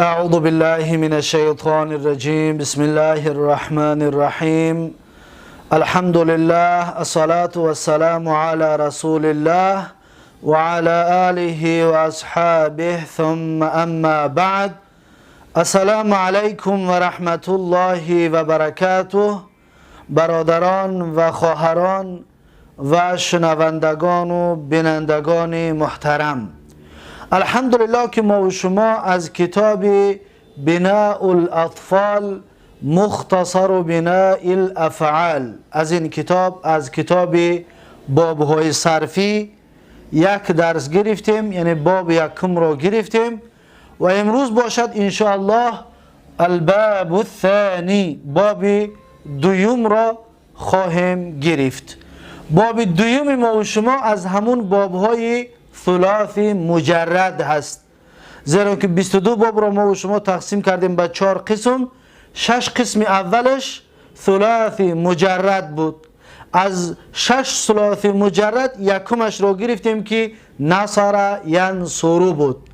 أعوذ بالله من الشيطان الرجيم بسم الله الرحمن الرحيم الحمد لله الصلاة والسلام على رسول الله وعلى آله وأصحابه ثم أما بعد السلام عليكم ورحمة الله وبركاته برادران و خواهران و شنوندگان و بینندگان محترم، الحمدلله که ما و شما از کتاب بناء الاطفال مختصر بناء الافعال، از این کتاب، از کتاب بابهای صرفی یک درس گرفتیم، یعنی باب یکم را گرفتیم و امروز باشد انشاءالله الباب الثانی، باب دویم را خواهیم گرفت. باب دویم ما و شما از همون بابهای ثلاثی مجرد هست، زیرا که 22 باب را ما و شما تقسیم کردیم به 4 قسم. 6 قسم اولش ثلاثی مجرد بود. از 6 ثلاثی مجرد یکمش را گرفتیم که نصر ینصر بود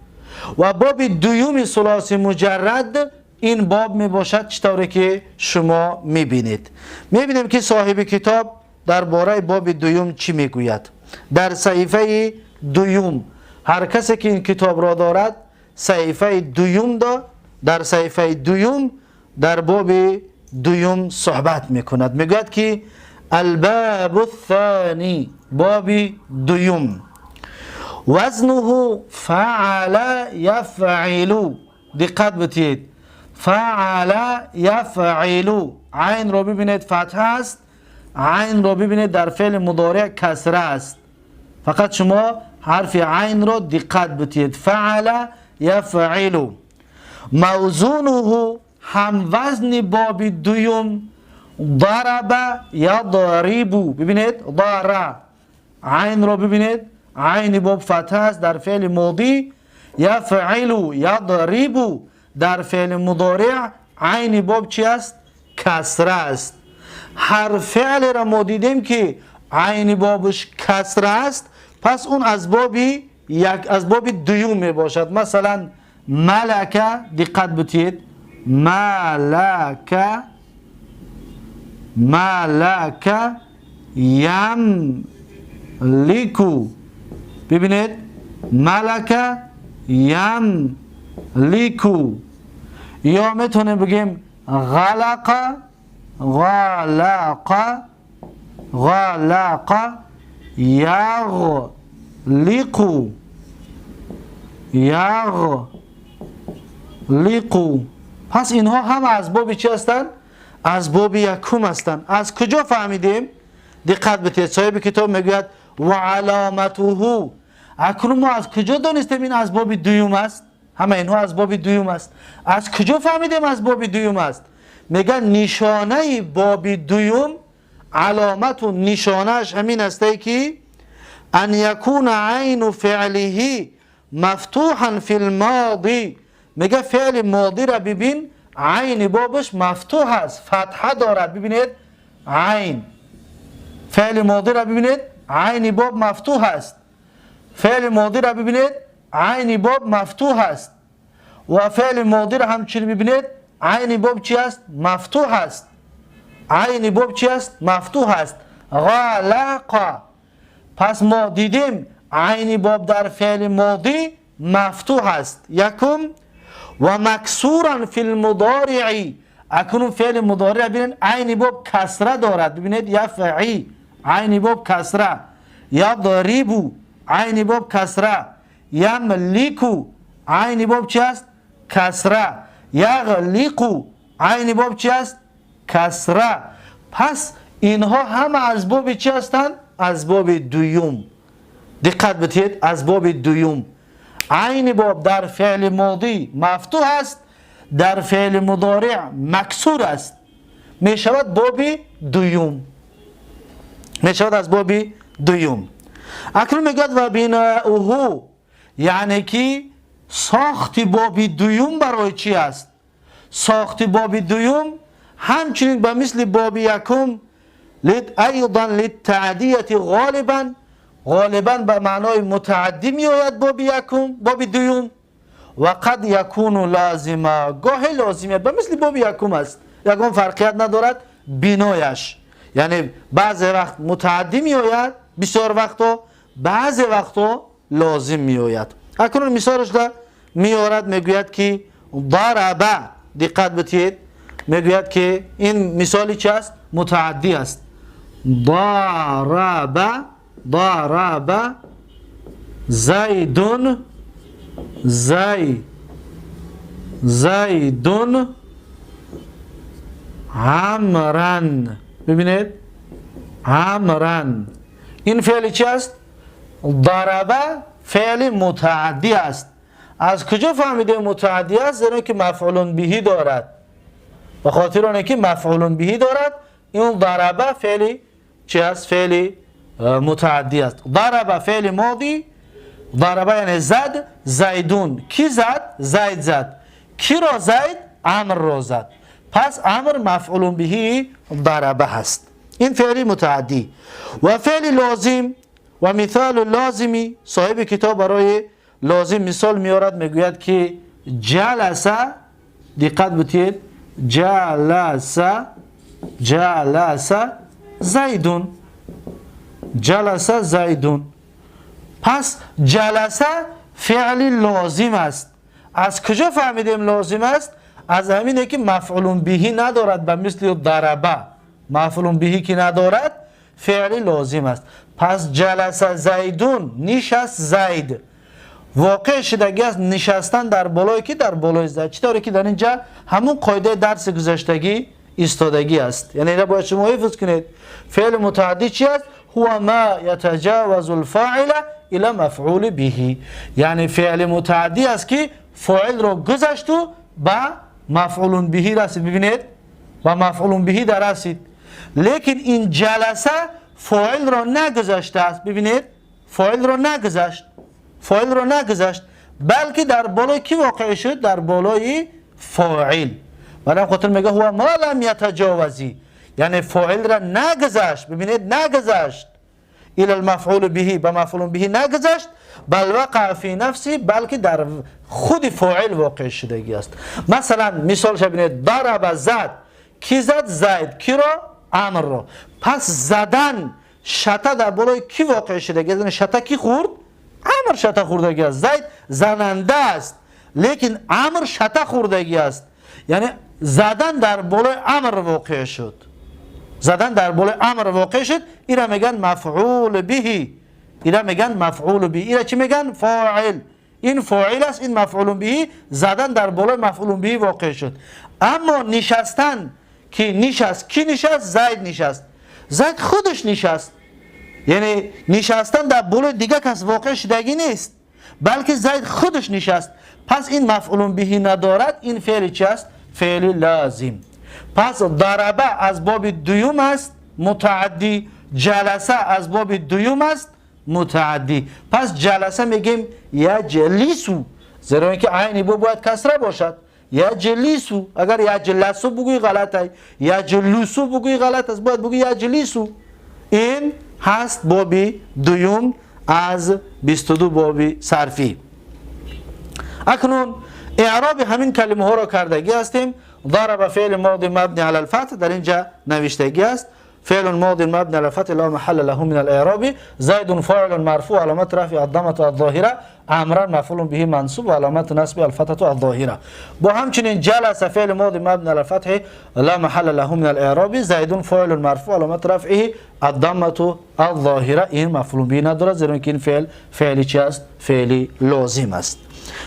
و باب دوم ثلاثی مجرد این باب می باشد چطوری که شما می بینید. می بینیم که صاحب کتاب درباره باب دوم چی می گوید. در صحیفه دوم، هر کسی که این کتاب را دارد صحیفه دوم در صحیفه دوم در باب دوم صحبت میکند. میگوید که الباب الثانی، باب دوم، وزنه فعل یفعل. دقت بتید، فعل یفعل، عین را ببینید فتحه است، عین را ببینید در فعل مضارع کسره است. فقط شما حرف عین را دقت بتید، فعل یفعل. موزونه، هم وزن باب دوم، ضرب یضرب. ببینید ضرب، عین را ببینید، عین باب فتحه است در فعل ماضی، یفعل یضرب در فعل مضارع عین باب چی است؟ کسره است. هر فعل را ما دیدیم که عین بابش کسره است، پس اون از باب دوم می باشد. مثلا ملکه، دقت بتید، ملکه یملکو. ببینید ملکه یملکو. یا میتونیم بگیم غلق یغلقو. پس اینها هم از باب چی هستند؟ از باب یکم هستند. از کجا فهمیدیم؟ دقت بتید، صاحب کتاب میگوید و علامته. اکنون ما از کجا دانستیم این از باب دوم است؟ همه اینها از باب دوم است. از کجا فهمیدیم از باب دوم است؟ میگن نشانه باب دوم، علامت و نشانهش همین است که ان یکون عین فعله مفتوحا فی الماضی. میگه فعل ماضی را ببین، عین بابش مفتوح است، فتحه دارد. ببینید عین، فعل ماضی را ببینید، عین باب مفتوح است. فعل ماضی را ببینید، عین باب مفتوح است. و فعل ماضی را همچنین ببینید، عین باب چی است؟ مفتوح است. عین باب چی است؟ مفتوح است. غلق. پس ما دیدیم عین باب در فعل ماضی مفتوح است. یکم. و مکسورا فی المضارع. اکنون فعل مضارع ببینید عین باب کسره دارد. ببینید یفعی، عین باب کسره. یضرب، عین باب کسره. یملکو، عین باب چی است؟ کسره. یغلقو، عین باب چی است؟ کسره. پس اینها هم از باب چی هستند؟ از باب دوم. دقت بتید، از باب دوم. عین باب در فعل ماضی مفتوح است، در فعل مضارع مکسور است، می شود باب دوم، می شود از باب دوم. اکنون میگوید و بناؤه، یعنی که ساخت باب دوم برای چی است؟ ساخت باب دوم همچنین به مثل باب یکم ایضا للتعدیه غالبا به معنای متعدی می آید باب یکم، باب دوم. و قد یکون لازما، گاهی لازمیت به مثل باب یکم است، یکم فرقیت ندارد بینایش، یعنی بعضی وقت متعدی می آید، بسیار وقتا بعضی وقتا لازم می آید. اکنون مثالش را می آورد، میگوید که ضربه، دقت بتید، میگوید که این مثالی چه است؟ متعدی است. ضربه زیدون زیدون عمرن. ببینید عمرن، این فعل چی است؟ ضربه فعل متعدی است. از کجا فهمیده متعدی است؟ زیرا که مفعول به دارد. به خاطر آنه که مفعول به دارد، این ضربه فعل چی است؟ فعل متعدی است. ضربه فعل ماضی، ضربه یعنی زد، زیدون کی زد؟ زید زد. کی را زید؟ عمر را زد. پس عمر مفعول به ضربه هست. این فعل متعدی. و فعل لازم و مثال لازمی، صاحب کتاب برای لازم مثال میارد، میگوید که جلسه، دقت بتید، جلسه زیدون، جلسه زیدون. پس جلسه فعل لازم است. از کجا فهمیدیم لازم است؟ از همینه که مفعول به ندارد، به مثل ضربه مفعول به که ندارد فعل لازم است. پس جلسه زیدون، نشست زید، واقع شدگی است نشستن در بالای که در بالای زید. چطوری که در اینجا همون قاعده درس گذشتگی ایستادگی است. یعنی این را باید شما حفظ کنید. فعل متعدی چی است؟ هو ما یتجاوز الفاعل الى مفعول به، یعنی فعل متعدی است که فاعل را گذشت و به مفعول به رسید. ببینید و مفعول به در رسید، لیکن این جلسه فاعل را نگذشته است. ببینید فاعل را نگذشت، بلکه در بالای کی واقع شد؟ در بالای فاعل. برای خاطر میگه هو ما لم یتجاوزی، یعنی فاعل را نگذشت. ببینید نگذشت الى المفعول به مفعول به نگذشت، بل وقع فی نفسی، بلکه در خود فاعل واقع شدگی است. مثلا مثالش ببینید، ضرب زد، کی زد؟ زید. کی را؟ عمر را. پس زدن شتا در بالای کی واقع شدگی است؟ شتا کی خورد؟ عمر شتا خوردگی است. زید زننده است، لیکن عمر شتا خوردگی است. یعنی زدن در بالای امر واقع شد، زدن در بالای امر واقع شد. اینا میگن مفعول به، اینا میگن مفعول به. اینا چی میگن؟ فاعل. این فاعل است، این مفعول به. زدن در بالای مفعول به واقع شد. اما نشستن که نشست، کی نشست؟ زید نشست. زید خودش نشست، یعنی نشستن در بالای دیگه کس واقع شدگی نیست، بلکه زید خودش نشست. پس این مفعول به ندارد. این فعل چی است؟ فعل لازم. پس ضربه از باب دویوم است، متعدی. جلسه از باب دویوم است، متعدی. پس جلسه میگیم یجلسو، زیرا اینکه عین بو باید کسره باشد. یجلسو، اگر یجلسو بگوی غلطه، یجلسو بگوی غلط است، باید بگوی یجلسو. این هست باب دویوم از 22 باب صرفی. اکنون اعراب همین کلمه ها را کردگی هستیم. ضرب فعل ماضی مبنی علی الفتح، در اینجا نوشتگی است. فعل ماضی مبنی علی الفتح لا محل له من الاعراب. زید فاعل مرفوع علامت رفع الضمه الظاهره، عمرا مفعول به منصوب و علامت نصب الفتحه الظاهره. با همچنین جلس فعل ماضی مبنی علی الفتح لا محل له من الاعراب. زید فاعل مرفوع علامت رفعه الضمه الظاهره. این مفعول به ندارد، زیرا که این فعلی چی است؟ فعلی لازم است.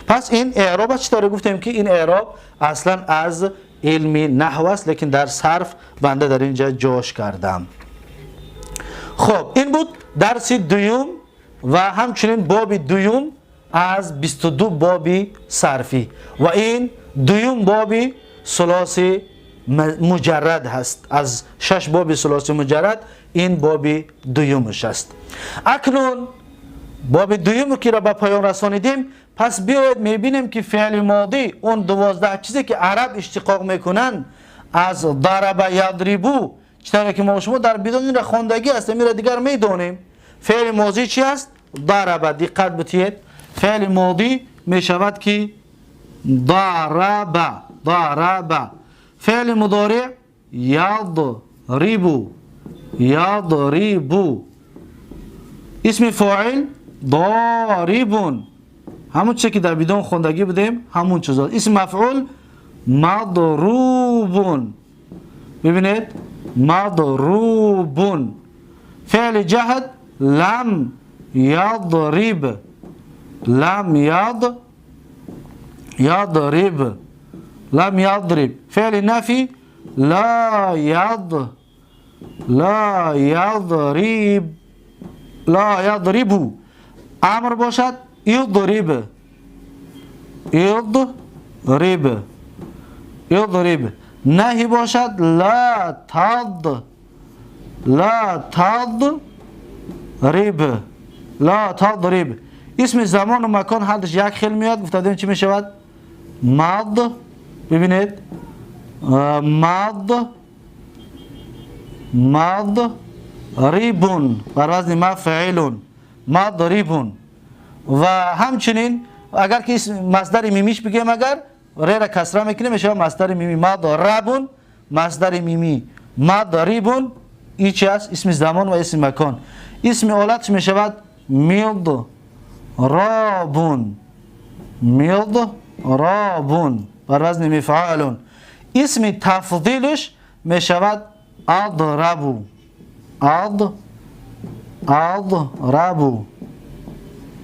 پس این اعراب چطوری گفتیم که این اعراب اصلا از علم نحو است، لیکن در صرف بنده در اینجا جاش کردم. خب این بود درس دویوم و همچنین باب دویوم از 22 باب صرفی. و این دویوم باب ثلاثی مجرد هست. از 6 باب ثلاثی مجرد این باب دویومش است. اکنون باب دویوم که را به پایان رسانیدیم، پس بیاید میبینیم که فعل ماضی، اون 12 چیزی که عرب اشتقاق میکنن از ضرب یضربو، چطوری که ما شما در بدون این را خواندگی هستیم، این را دیگر میدونیم. فعل ماضی چی است؟ ضرب. دقت بتید، فعل ماضی میشود که ضرب ضرب. فعل مضارع يضرب يضرب. اسم فاعل ضارب، همون چیزی که در بدون خوندگی بودیم همون چیزا. اسم مفعول مضروب، ببینید مضروب. فعل جهد لم يضرب لم يضرب لم يضرب. فعل نفي لا يضرب لا يضرب. امر باشد يضرب يضرب. نهی باشد لا تضرب. اسم زمان و مکان حدش یک خیل میاد، گفتادیم چی میشود؟ مض. ببینید مضرب بر وزن مفعول مضرب. و همچنین اگر که مصدر میمیش بگیم، اگر ر را کسره میکنیم میشه مصدر میمی مضرب. مصدر میمی مضرب این چی است؟ اسم زمان و اسم مکان. اسم آلتش میشود مضرب بر وزن مفعول. اسم تفضیلش میشود اضرب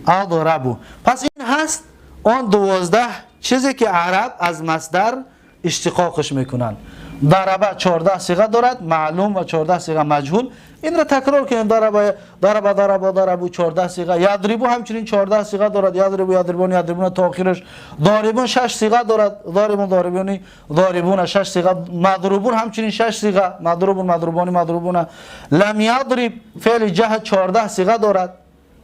اضرب. پس این هست آن 12 چیزی که عرب از مصدر اشتقاقش میکنن. ضربه 14 صیغه دارد، معلوم، و 14 صیغه مجهول. این را تکرار کنیم. ضربه 14 صیغه. یضربو همچنین 14 صیغه دارد. یضربو یضربون یضربون تا آخرش. ضاربون 6 صیغه دارد. ضاربون ضاربونی ضاربون 6 صیغه. مضروبون همچنین 6 صیغه. مضروبون مضروبانی مضروبون. لم یضرب فعل جهد 14 صیغه دارد.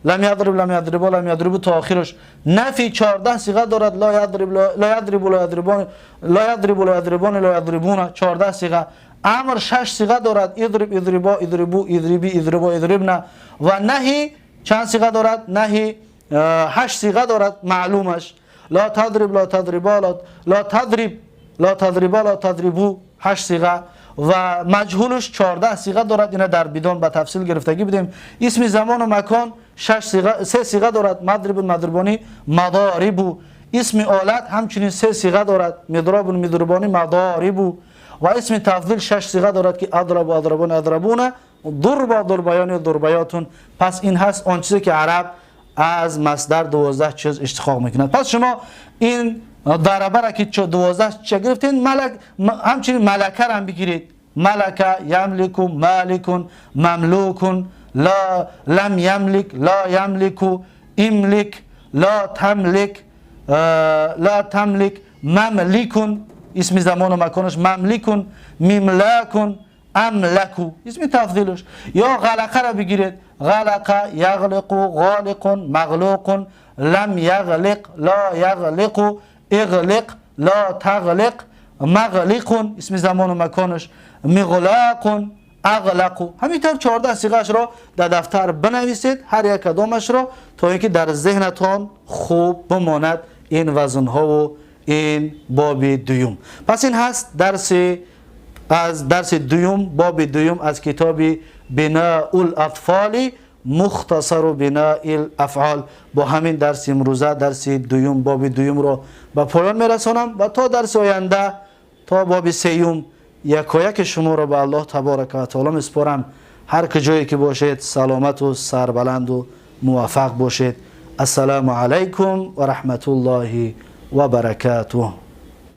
لم یضرب لم یضربوا لم یضربوا تا آخرش. نفی 14 صیغه دارد. لا یضرب لا یضرب لا یضربون لا یضرب لا یضربون لا یضربون 14 صیغه. امر 6 صیغه دارد. اضرب اضربا اضربو اضربی اضربا اضربنا. و نهی چند صیغه دارد؟ نهی 8 صیغه دارد معلومش. لا تضرب لا تضربا لا تضرب لا تضربا لا تضربو 8 صیغه. و مجهولش 14 صیغه دارد. اینا در بدون به تفصیل گرفتگی بدیم. اسم زمان و مکان 3 صیغه دارد. مضرب مضربانی مضارب. اسم آلت همچنین 3 صیغه دارد. مضرب مضربانی مضارب. و اسم تفضیل 6 صیغه دارد که اضرب اضربون اضربون ضرب ضربیان ضربیاتون. پس این هست آن چیزی که عرب از مصدر 12 چیز اشتقاق میکنند. پس شما این ضربه را که 12 چه گرفتین، همچنین ملکه را هم بگیرید. ملکه یملک مالک مملوک. لم یملک لا یملک املک لا تملک مملک. اسم زمان و مکانش مملکون مملاکون املکو اسم تفضیلش. یا غلقه را بگیرید. غلق یغلق غالق مغلوق. لم یغلق لا یغلق اغلق لا تغلق مغلق اسم زمان و مکانش مغلاق اغلق. همینطور 14 صیغه‌اش را در دفتر بنویسید، هر یک کدامش را، تا اینکه در ذهنتان خوب بماند این وزن‌ها و این باب دویوم. پس این هست درس دویوم، باب دویوم از کتاب بناء الاطفال مختصر بناء الافعال. با همین درس امروزه درس دویوم باب دویوم را به پایان میرسانم و تا درس آینده تا باب سیوم یکایک شما را به الله تبارک و تعالی میسپارم. هر کجایی که باشید سلامت و سربلند و موفق باشید. السلام علیکم و رحمت الله و برکاته.